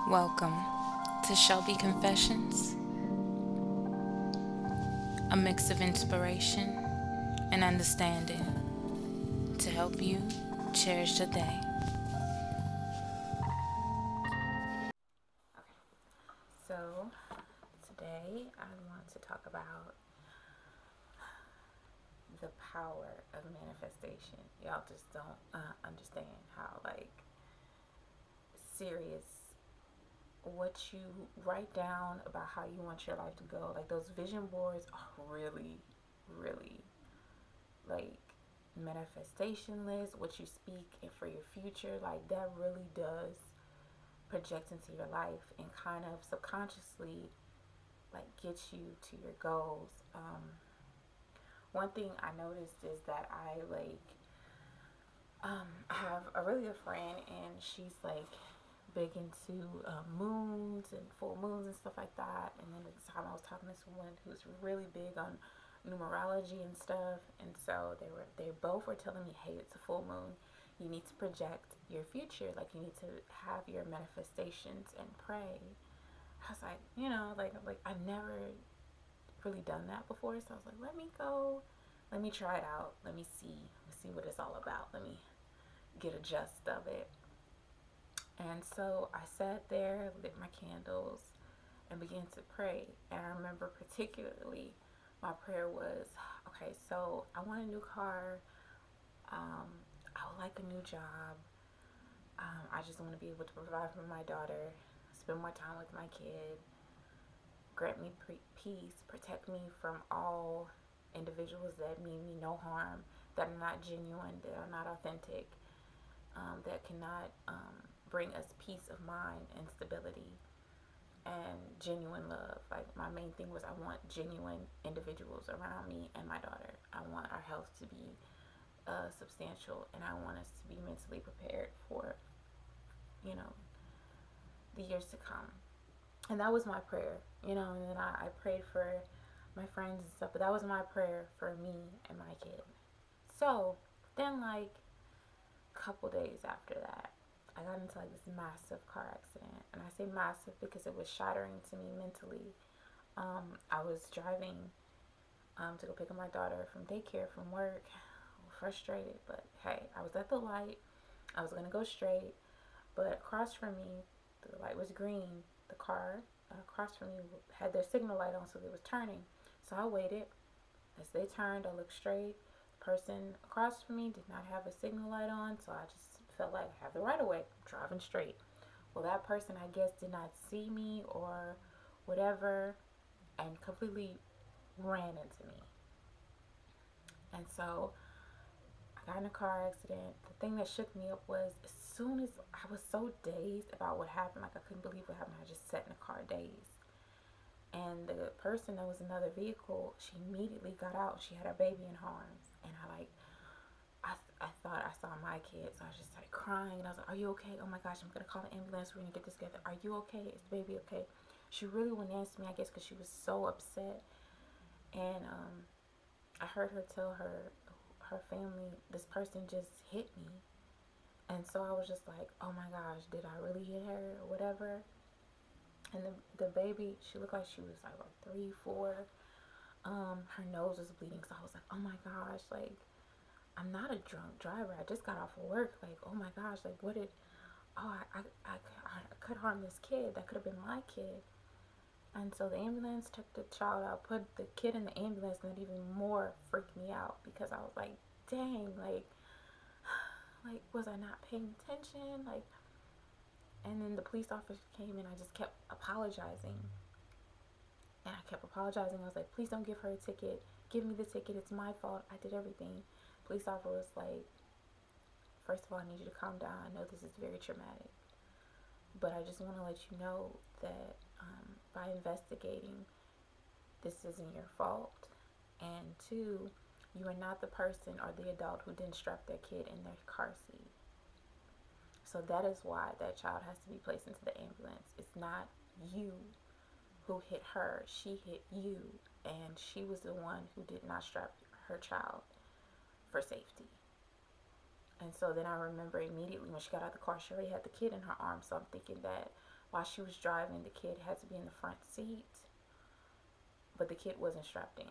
Welcome to Shelbi Confessions, a mix of inspiration and understanding to help you cherish the day. So, today I want to talk about the power of manifestation. Y'all just don't understand how, serious what you write down about how you want your life to go. Like, those vision boards are really, really like manifestation lists, what you speak and for your future. Like, that really does project into your life and kind of subconsciously like get you to your goals. One thing I noticed is that I have a really good friend, and she's like big into moons and full moons and stuff like that. And then at the time, I was talking to someone who's really big on numerology and stuff, and so they both were telling me, hey, it's a full moon. You need to project your future. Like, you need to have your manifestations and pray. I was like, like I've never really done that before, so I was like, let me try it out. Let me see what it's all about. Let me get a gist of it. And so I sat there, lit my candles, and began to pray. And I remember particularly my prayer was, okay, so I want a new car. I would like a new job. I just want to be able to provide for my daughter, spend more time with my kid, grant me peace, protect me from all individuals that mean me no harm, that are not genuine, that are not authentic, that cannot bring us peace of mind and stability and genuine love. Like, my main thing was, I want genuine individuals around me and my daughter. I want our health to be substantial, and I want us to be mentally prepared for, the years to come. And that was my prayer, and then I prayed for my friends and stuff, but that was my prayer for me and my kid. So then, like, a couple days after that, I got into like this massive car accident. And I say massive because it was shattering to me mentally. I was driving to go pick up my daughter from daycare from work, frustrated, but hey, I was at the light. I was gonna go straight, but across from me, the light was green. The car across from me had their signal light on, so they was turning. So I waited. As they turned, I looked straight. The person across from me did not have a signal light on, so I just felt like I have the right of way. I'm driving straight. Well, that person, I guess, did not see me or whatever, and completely ran into me. And so I got in a car accident. The thing that shook me up was, as soon as I was so dazed about what happened, like, I couldn't believe what happened. I just sat in the car dazed. And the person that was in another vehicle, she immediately got out. She had her baby in her arms. And I thought I saw my kid. So I just started crying. And I was like, are you okay? Oh my gosh, I'm going to call the ambulance. We're going to get this together. Are you okay? Is the baby okay? She really wouldn't answer me, I guess, because she was so upset. And I heard her tell her family, this person just hit me. And so I was just like, oh my gosh, did I really hit her or whatever? And the baby, she looked like she was like about 3, 4. Her nose was bleeding. So I was like, oh my gosh, like, I'm not a drunk driver. I just got off of work. Like, oh my gosh, like, what did, oh, I could harm this kid. That could have been my kid. And so the ambulance took the child out, put the kid in the ambulance, and it even more freaked me out because I was like, dang, like, was I not paying attention? Like, and then the police officer came and I just kept apologizing. And I kept apologizing. I was like, please don't give her a ticket. Give me the ticket. It's my fault. I did everything. Police officer was like, first of all, I need you to calm down. I know this is very traumatic. But I just want to let you know that by investigating, this isn't your fault. And two, you are not the person or the adult who didn't strap their kid in their car seat. So that is why that child has to be placed into the ambulance. It's not you who hit her. She hit you, and she was the one who did not strap her child for safety. And so then I remember immediately when she got out of the car, she already had the kid in her arms. So I'm thinking that while she was driving, the kid had to be in the front seat, but the kid wasn't strapped in.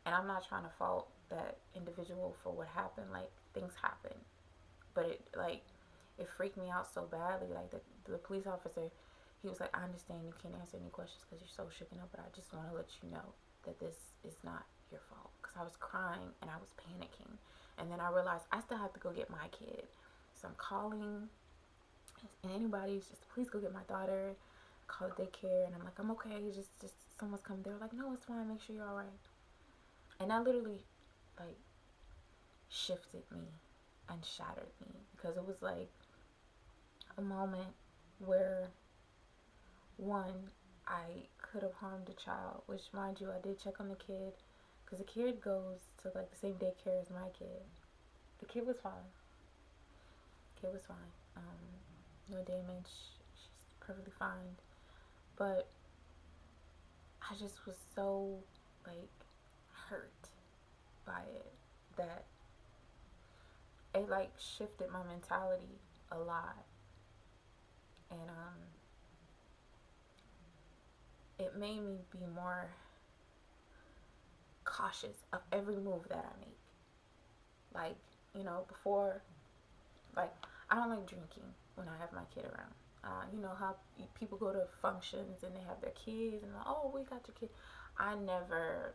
And I'm not trying to fault that individual for what happened. Like, things happen, but it freaked me out so badly. Like, the police officer, he was like, I understand you can't answer any questions because you're so shaken up, but I just want to let you know that this is not your fault. Because I was crying and I was panicking. And then I realized I still have to go get my kid. So I'm calling, and anybody's just, please go get my daughter. Call the daycare, and I'm like, I'm okay. Just someone's coming. They're like, no, it's fine. Make sure you're all right. And that literally, like, shifted me and shattered me, because it was like a moment where, one, I could have harmed a child, which, mind you, I did check on the kid, because the kid goes to like the same daycare as my kid. The kid was fine. Kid was fine. No damage. She's perfectly fine. But I just was so, like, hurt by it that it, like, shifted my mentality a lot. And it made me be more cautious of every move that I make. Like, before, like, I don't like drinking when I have my kid around. You know how people go to functions and they have their kids and like, oh, we got your kid. I never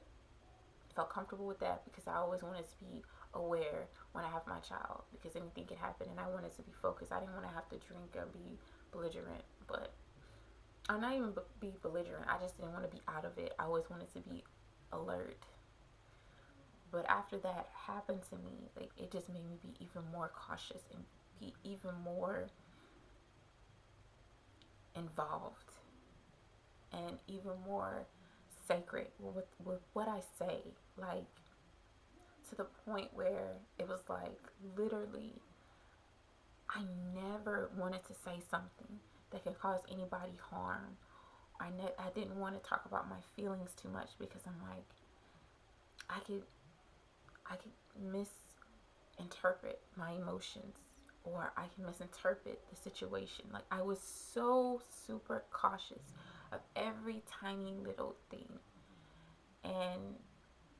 felt comfortable with that, because I always wanted to be aware when I have my child, because anything could happen, and I wanted to be focused. I didn't want to have to drink or be belligerent, but I'm not even be belligerent. I just didn't want to be out of it. I always wanted to be alert. But after that happened to me, like, it just made me be even more cautious and be even more involved and even more sacred with what I say. Like, to the point where it was like, literally, I never wanted to say something that could cause anybody harm. I didn't want to talk about my feelings too much, because I'm like, I could misinterpret my emotions, or I can misinterpret the situation. Like, I was so super cautious of every tiny little thing. And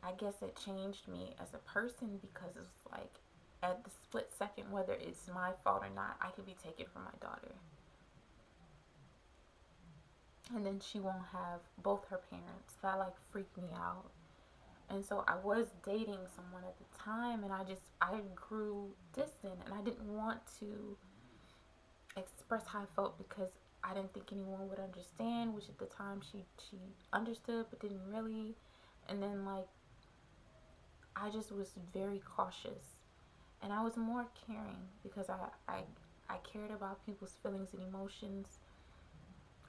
I guess it changed me as a person, because it's like, at the split second, whether it's my fault or not, I could be taken from my daughter. And then she won't have both her parents. That, like, freaked me out. And so I was dating someone at the time, and I grew distant, and I didn't want to express how I felt, because I didn't think anyone would understand, which at the time she understood but didn't really. And then, like, I just was very cautious, and I was more caring, because I cared about people's feelings and emotions.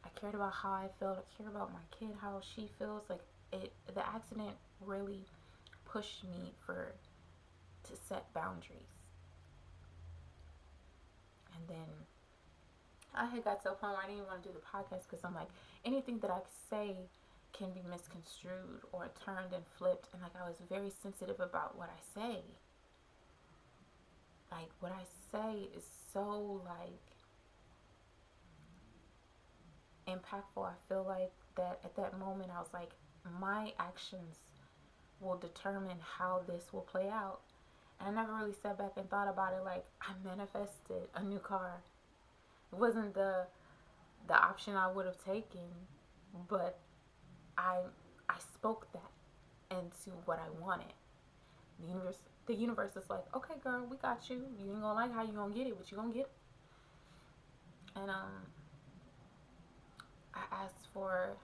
I cared about how I felt. I cared about my kid, how she feels. Like, the accident really pushed me to set boundaries. And then I had got to a point where I didn't even want to do the podcast, because I'm like, anything that I say can be misconstrued or turned and flipped. And, like, I was very sensitive about what I say. Like, what I say is so, like, impactful. I feel like that at that moment I was like, my actions will determine how this will play out. And I never really sat back and thought about it. Like, I manifested a new car. It wasn't the option I would have taken, but I spoke that into what I wanted. The universe is like, okay, girl, we got you. You ain't gonna like how you gonna get it, but you gonna get it. And I asked for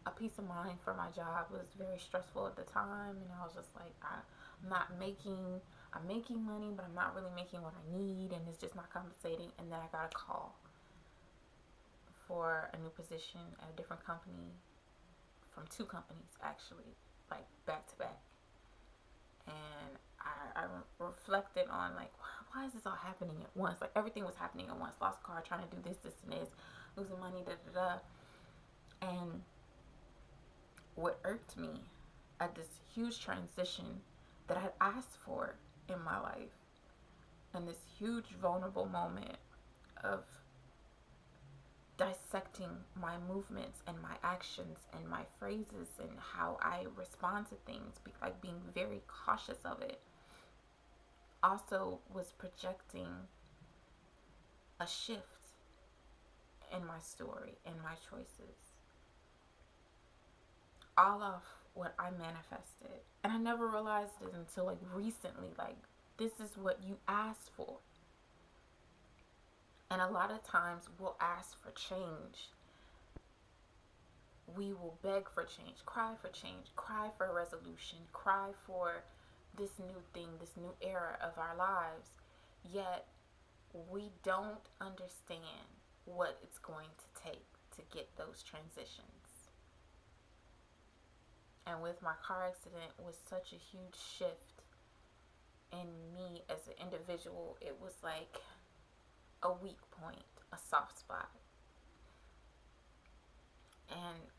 a peace of mind for my job. It was very stressful at the time, and I was just like, I'm making money, but I'm not really making what I need, and it's just not compensating. And then I got a call for a new position at a different company, from two companies actually, like, back to back. And I reflected on, like, why is this all happening at once? Like, everything was happening at once. Lost a car, trying to do this, and this, losing money, da da da. And what irked me at this huge transition that I had asked for in my life, and this huge vulnerable moment of dissecting my movements and my actions and my phrases and how I respond to things, like being very cautious of it, also was projecting a shift in my story and my choices, all of what I manifested. And I never realized it until like recently, like, this is what you asked for. And a lot of times we'll ask for change. We will beg for change, cry for a resolution, cry for this new thing, this new era of our lives. Yet we don't understand what it's going to take to get those transitions. And with my car accident was such a huge shift in me as an individual. It was like a weak point, a soft spot. And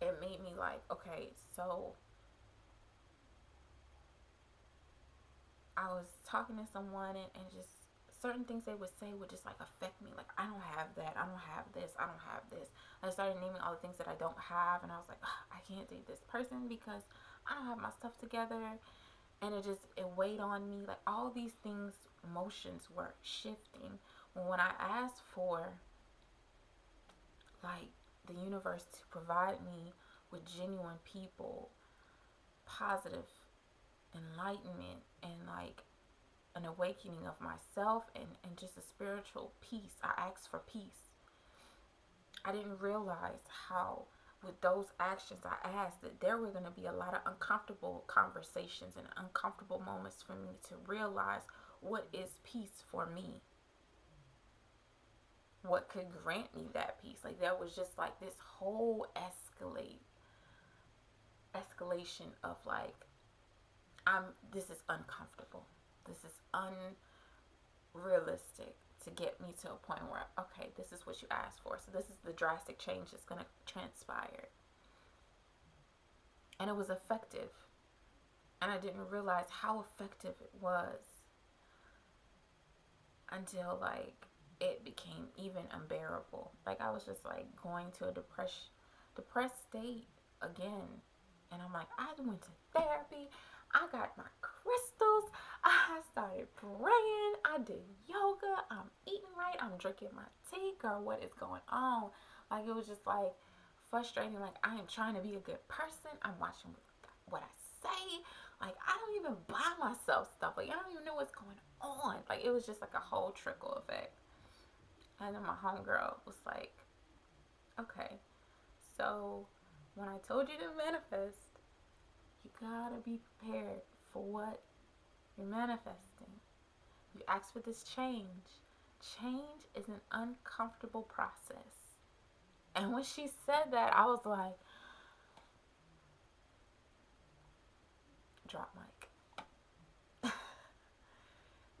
it made me like, okay, so I was talking to someone, and just certain things they would say would just like affect me. Like, I don't have that, I don't have this, I don't have this. I started naming all the things that I don't have, and I was like, I can't date this person because I don't have my stuff together. And it weighed on me. Like, all these things, emotions were shifting. When I asked for like the universe to provide me with genuine people, positive enlightenment, and like an awakening of myself, and just a spiritual peace. I asked for peace. I didn't realize how, with those actions I asked, that there were going to be a lot of uncomfortable conversations and uncomfortable moments for me to realize what is peace for me. What could grant me that peace? Like, there was just like this whole escalation of like, this is uncomfortable. This is unrealistic to get me to a point where, okay, this is what you asked for. So this is the drastic change that's going to transpire. And it was effective. And I didn't realize how effective it was until like it became even unbearable. Like, I was just like going to a depressed state again. And I'm like, I went to therapy. I got my crystals. I started praying. I did yoga. I'm eating right. I'm drinking my tea. Girl, what is going on? Like, it was just like frustrating. Like, I am trying to be a good person. I'm watching what I say. Like, I don't even buy myself stuff. Like, I don't even know what's going on. Like, it was just like a whole trickle effect. And then my homegirl was like, okay, so when I told you to manifest, you gotta be prepared for what you're manifesting. You ask for this change. Change is an uncomfortable process. And when she said that, I was like, drop mic.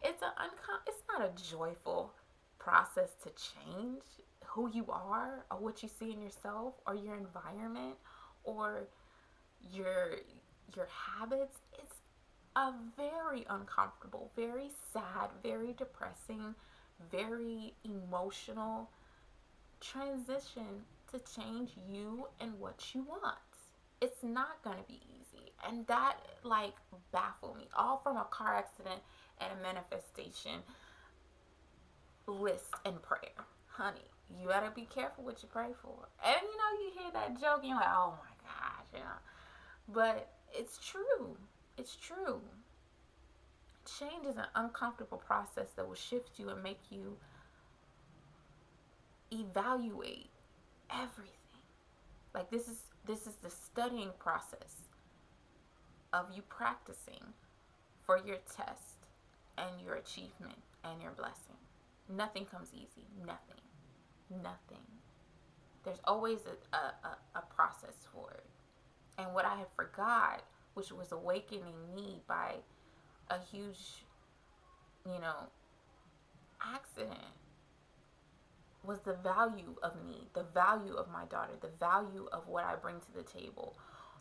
It's not a joyful process to change who you are, or what you see in yourself, or your environment, or your habits. It's a very uncomfortable, very sad, very depressing, very emotional transition to change you and what you want. It's not going to be easy. And that like baffled me, all from a car accident and a manifestation list and prayer. Honey, you gotta be careful what you pray for. And you hear that joke and you're like, oh my gosh. But it's true. It's true. Change is an uncomfortable process that will shift you and make you evaluate everything. Like, this is the studying process of you practicing for your test and your achievement and your blessing. Nothing comes easy. Nothing. There's always a process for it. And what I had forgot, which was awakening me by a huge, accident, was the value of me, the value of my daughter, the value of what I bring to the table,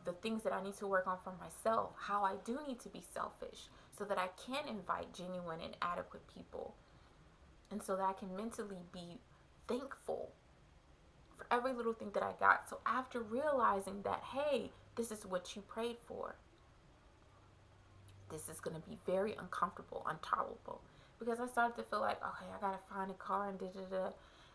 the things that I need to work on for myself, how I do need to be selfish so that I can invite genuine and adequate people, and so that I can mentally be thankful for every little thing that I got. So after realizing that, hey, this is what you prayed for, this is going to be very uncomfortable, intolerable. Because I started to feel like, okay, I got to find a car and da da da.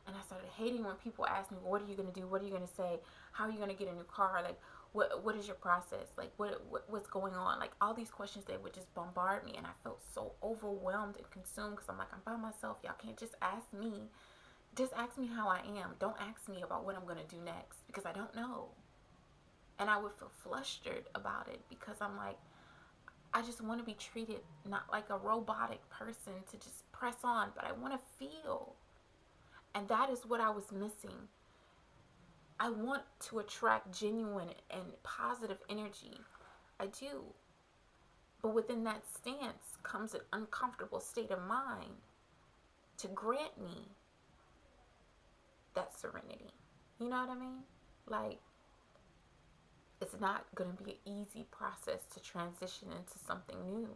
And I started hating when people asked me, what are you going to do? What are you going to say? How are you going to get a new car? Like, what is your process? Like, what's going on? Like, all these questions, they would just bombard me. And I felt so overwhelmed and consumed because I'm like, I'm by myself. Y'all can't just ask me. Just ask me how I am. Don't ask me about what I'm going to do next because I don't know. And I would feel flustered about it because I'm like, I just want to be treated not like a robotic person to just press on, but I want to feel. And that is what I was missing. I want to attract genuine and positive energy. I do. But within that stance comes an uncomfortable state of mind to grant me that serenity. You know what I mean? Like, it's not going to be an easy process to transition into something new.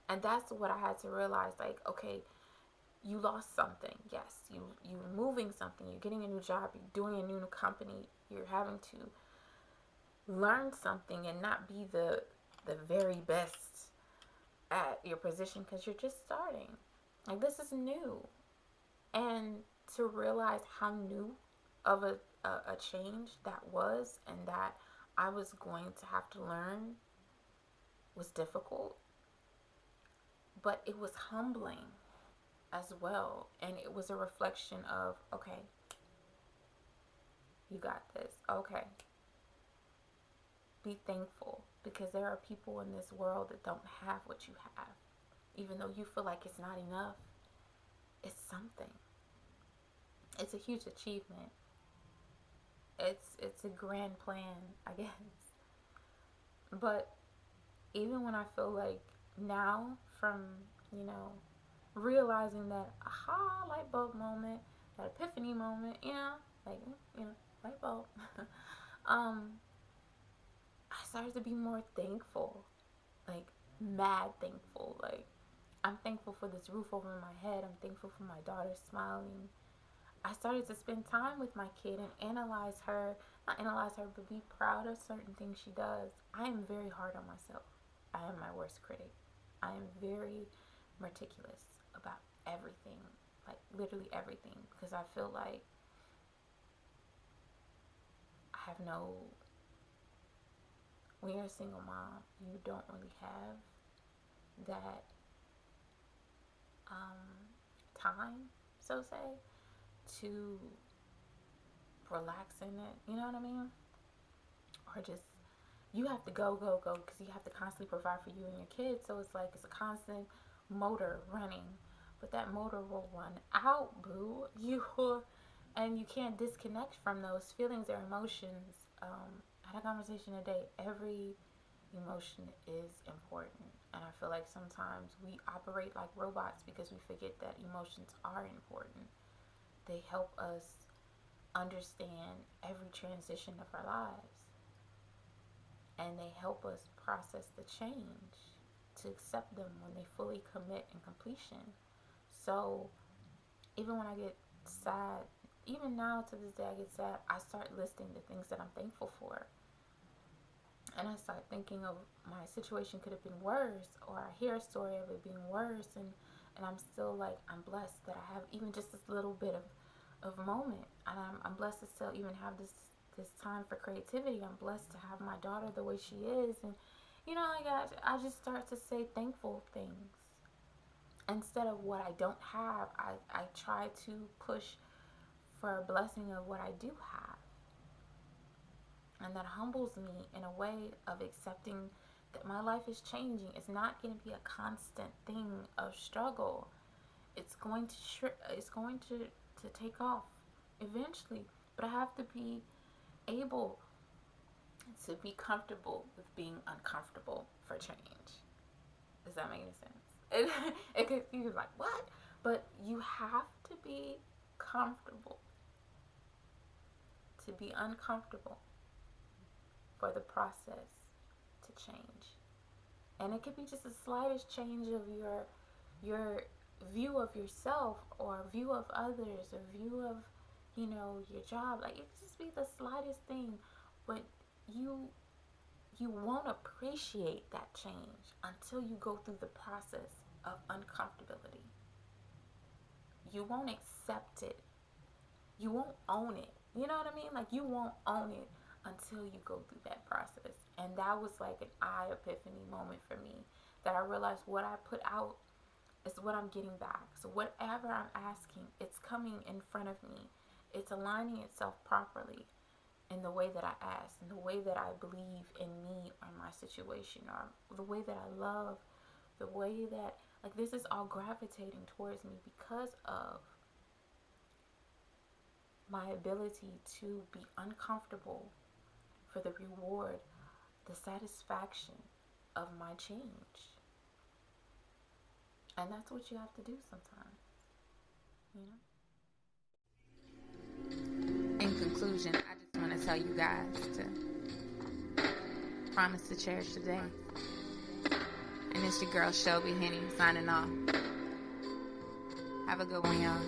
And that's what I had to realize. Like, okay, you lost something. Yes, you're moving something. You're getting a new job. You're doing a new company. You're having to learn something and not be the very best at your position because you're just starting. Like, this is new. And to realize how new of a change that was and that I was going to have to learn was difficult. But it was humbling as well. And it was a reflection of, okay, you got this. Okay. Be thankful because there are people in this world that don't have what you have. Even though you feel like it's not enough, it's something. It's a huge achievement. It's a grand plan, I guess. But even when I feel like now from, realizing that aha light bulb moment, that epiphany moment, like, light bulb. I started to be more thankful. Like, mad thankful. Like, I'm thankful for this roof over my head. I'm thankful for my daughter smiling. I started to spend time with my kid and analyze her, not analyze her, but be proud of certain things she does. I am very hard on myself. I am my worst critic. I am very meticulous about everything, like literally everything, because I feel like I have no, when you're a single mom, you don't really have that time, so say, to relax in it, you know what I mean? Or just, you have to go because you have to constantly provide for you and your kids. So it's like it's a constant motor running, but that motor will run out, boo. And you can't disconnect from those feelings or emotions. I had a conversation today. Every emotion is important, and I feel like sometimes we operate like robots because we forget that emotions are important. They help us understand every transition of our lives, and they help us process the change to accept them when they fully commit and completion. So even when I get sad, even now to this day I get sad, I start listing the things that I'm thankful for. And I start thinking of my situation could have been worse, or I hear a story of it being worse, and I'm still like, I'm blessed that I have even just this little bit of moment. And I'm blessed to still even have this time for creativity. I'm blessed to have my daughter the way she is. And, like I just start to say thankful things. Instead of what I don't have, I try to push for a blessing of what I do have. And that humbles me in a way of accepting that my life is changing. It's not going to be a constant thing of struggle. It's going to take off eventually. But I have to be able to be comfortable with being uncomfortable for change. Does that make any sense? It could be like, what? But you have to be comfortable to be uncomfortable for the process to change. And it could be just the slightest change of your view of yourself, or view of others, or view of your job. Like, it could just be the slightest thing, but you you won't appreciate that change until you go through the process of uncomfortability. You won't accept it. You won't own it. You know what I mean? Like, you won't own it until you go through that process. And that was like an eye epiphany moment for me, that I realized what I put out is what I'm getting back. So whatever I'm asking, it's coming in front of me. It's aligning itself properly in the way that I ask, in the way that I believe in me or my situation, or the way that I love, the way that, like, this is all gravitating towards me because of my ability to be uncomfortable for the reward, the satisfaction of my change. And that's what you have to do sometimes, you know? In conclusion, I just want to tell you guys to promise to cherish the day. And it's your girl, Shelbi Henny, signing off. Have a good one, y'all.